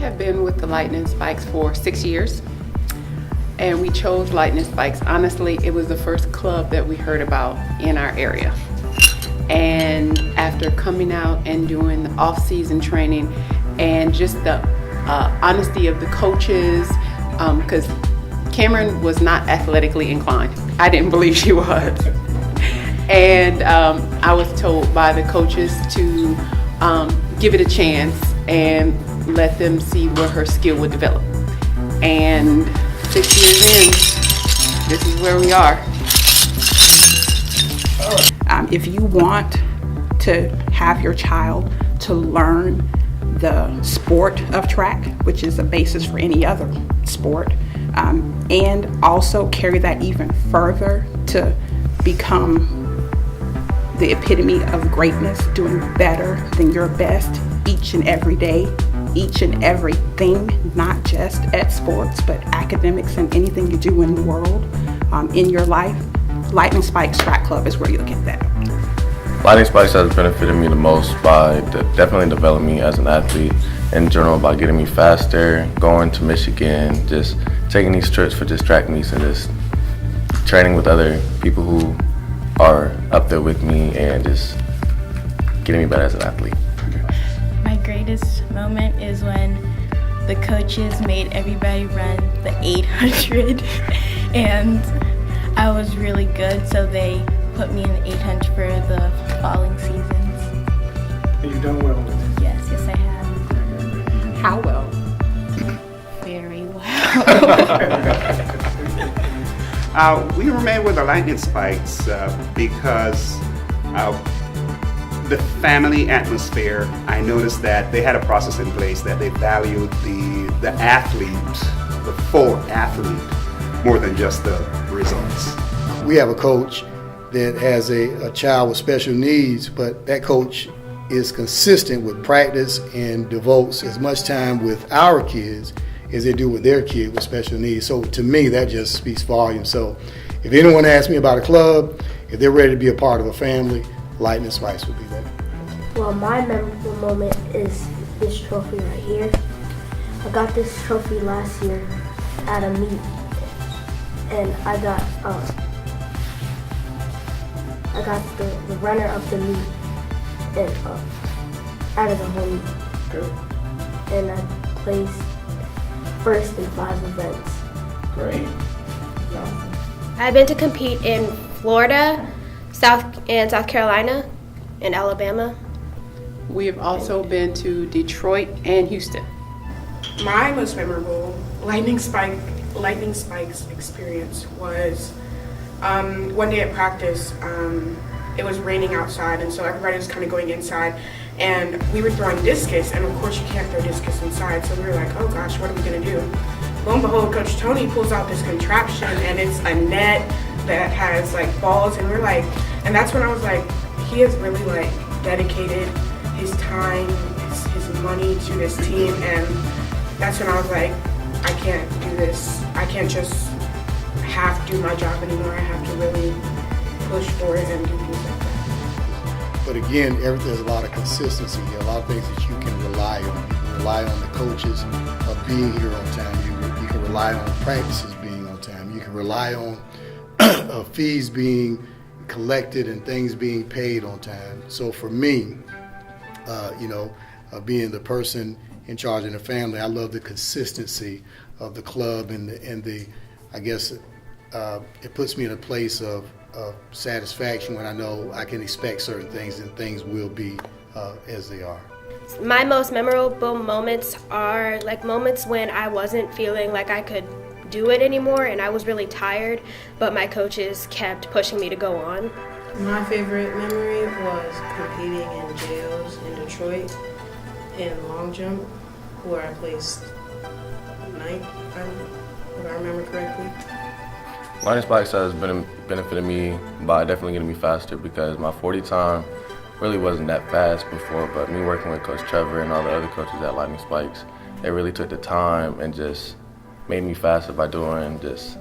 have been with the Lightning Spikes for 6 years, and we chose Lightning Spikes. Honestly, it was the first club that we heard about in our area. And after coming out and doing the off-season training and just the honesty of the coaches, because Cameron was not athletically inclined. I didn't believe she was. And I was told by the coaches to give it a chance and let them see where her skill would develop. And 6 years in, this is where we are. If you want to have your child to learn the sport of track, which is the basis for any other sport, and also carry that even further to become the epitome of greatness, doing better than your best each and every day, each and everything, not just at sports, but academics and anything you do in the world, in your life, Lightning Spikes Track Club is where you'll get that. Lightning Spikes has benefited me the most by definitely developing me as an athlete in general, by getting me faster, going to Michigan, just taking these trips for just track meets and just training with other people who are up there with me and just getting me better as an athlete. My greatest moment is when the coaches made everybody run the 800 and I was really good, so they put me in the 800 for the following seasons. And you've done well with it? Yes, I have. How well? Very well. We remain with the Lightning Spikes because the family atmosphere, I noticed that they had a process in place that they valued the athlete, the full athlete, more than just the results. We have a coach that has a child with special needs, but that coach is consistent with practice and devotes as much time with our kids as they do with their kid with special needs. So to me, that just speaks volumes. So if anyone asks me about a club, if they're ready to be a part of a family, Lightning Spikes would be there. Well, my memorable moment is this trophy right here. I got this trophy last year at a meet, and I got the runner of the meet and out of the whole meet. And I placed first in 5 events. Great. I've been to compete in Florida, South Carolina, and Alabama. We have also been to Detroit and Houston. My most memorable Lightning Spikes experience was one day at practice. It was raining outside, and so everybody was kind of going inside, and we were throwing discus, and of course you can't throw discus inside, so we were like, oh gosh, what are we gonna do? Lo and behold, Coach Tony pulls out this contraption, and it's a net that has like balls, and we're like, and that's when I was like, he has really like dedicated his time, his money to this team, and that's when I was like, I can't do this. I can't just half do my job anymore. I have to really push for it and do things like that. But again, there's a lot of consistency here, a lot of things that you can rely on. You can rely on the coaches of being here on time. You can rely on practices being on time. You can rely on fees being collected and things being paid on time. So for me, being the person in charge of the family, I love the consistency of the club and the I guess it puts me in a place of satisfaction when I know I can expect certain things and things will be as they are. My most memorable moments are like moments when I wasn't feeling like I could do it anymore and I was really tired, but my coaches kept pushing me to go on. My favorite memory was competing in JOs in Detroit in long jump, where I placed 9th, if I remember correctly. Lightning Spikes has benefited me by definitely getting me faster, because my 40 time really wasn't that fast before, but me working with Coach Trevor and all the other coaches at Lightning Spikes, they really took the time and just made me faster by doing just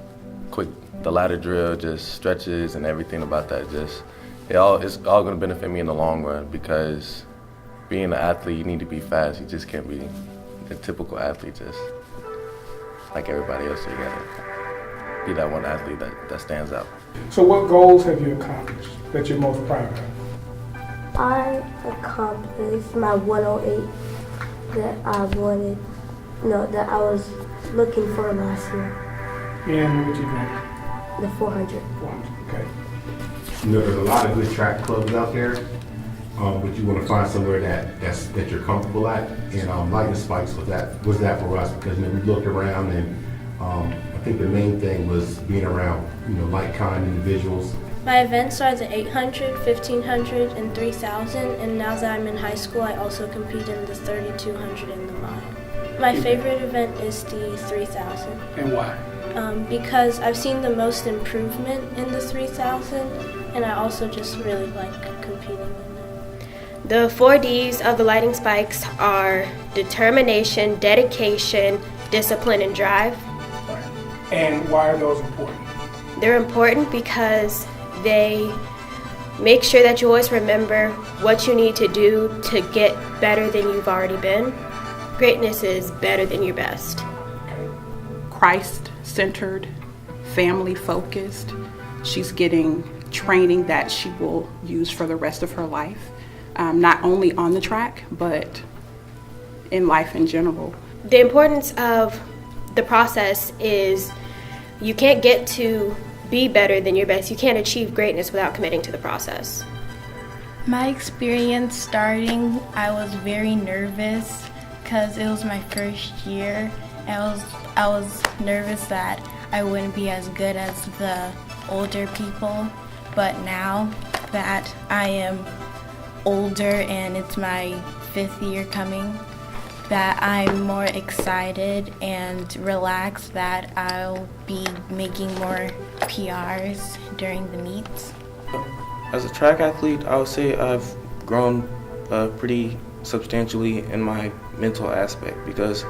the ladder drill, just stretches and everything about that. It's all going to benefit me in the long run, because being an athlete, you need to be fast. You just can't be a typical athlete, just like everybody else. So you gotta be that one athlete that stands out. So what goals have you accomplished that you're most proud of? I accomplished my 108 that I wanted, that I was looking for last year. And what you think? The 400. Okay. There's a lot of good track clubs out there, but you want to find somewhere that you're comfortable at. And Lightning Spikes was that for us, because we looked around, and I think the main thing was being around like-kind individuals. My events are the 800, 1500, and 3000, and now that I'm in high school, I also compete in the 3200 and the mile. My favorite event is the 3000. And why? Because I've seen the most improvement in the 3000, and I also just really like competing in it. The 4 Ds of the Lightning Spikes are determination, dedication, discipline, and drive. And why are those important? They're important because they make sure that you always remember what you need to do to get better than you've already been. Greatness is better than your best. Christ-centered, family-focused. She's getting training that she will use for the rest of her life, not only on the track, but in life in general. The importance of the process is you can't get to be better than your best. You can't achieve greatness without committing to the process. My experience starting, I was very nervous because it was my first year. I was nervous that I wouldn't be as good as the older people, but now that I am older and it's my 5th year coming, that I'm more excited and relaxed that I'll be making more PRs during the meets. As a track athlete, I would say I've grown pretty substantially in my mental aspect, because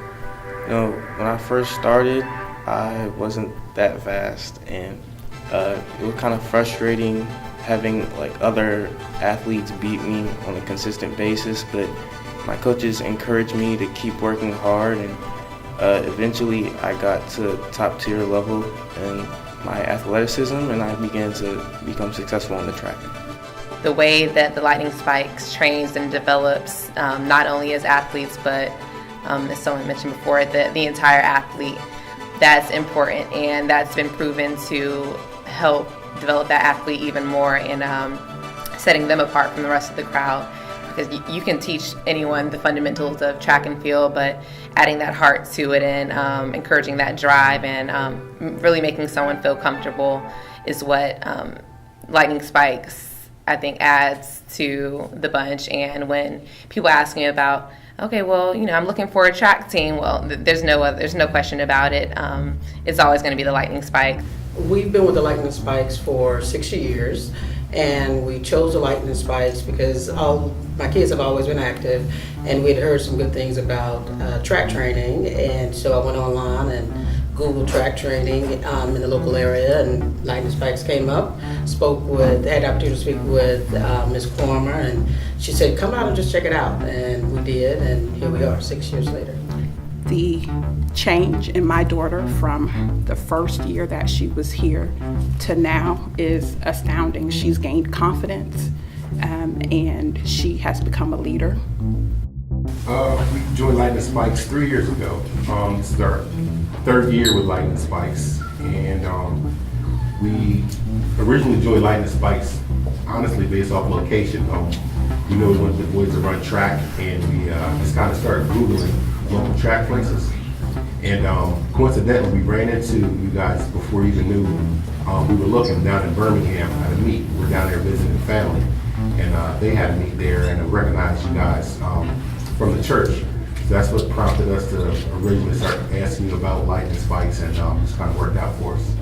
when I first started, I wasn't that fast, and it was kind of frustrating having other athletes beat me on a consistent basis, but my coaches encouraged me to keep working hard, and eventually I got to top tier level in my athleticism, and I began to become successful on the track. The way that the Lightning Spikes trains and develops, not only as athletes, but as someone mentioned before, the entire athlete, that's important, and that's been proven to help develop that athlete even more in setting them apart from the rest of the crowd. Because you can teach anyone the fundamentals of track and field, but adding that heart to it and encouraging that drive and really making someone feel comfortable is what Lightning Spikes, I think, adds to the bunch. And when people ask me about, okay, well, I'm looking for a track team, well, there's no question about it. It's always going to be the Lightning Spikes. We've been with the Lightning Spikes for 6 years, and we chose the Lightning Spikes because my kids have always been active, and we had heard some good things about track training, and so I went online and Googled track training in the local area, and Lightning Spikes came up. Had the opportunity to speak with Ms. Cormer, and she said, come out and just check it out, and we did, and here we are 6 years later. The change in my daughter from the first year that she was here to now is astounding. She's gained confidence, and she has become a leader. We joined Lightning Spikes 3 years ago. This is our 3rd year with Lightning Spikes, and we originally joined Lightning Spikes honestly based off location. We wanted the boys to run track, and we just kind of started Googling local track places. And coincidentally, we ran into you guys before we even knew we were looking down in Birmingham at a meet. We're down there visiting family, and they had a meet there, and I recognized you guys from the church. So that's what prompted us to originally start asking you about Lightning Spikes, and it's kind of worked out for us.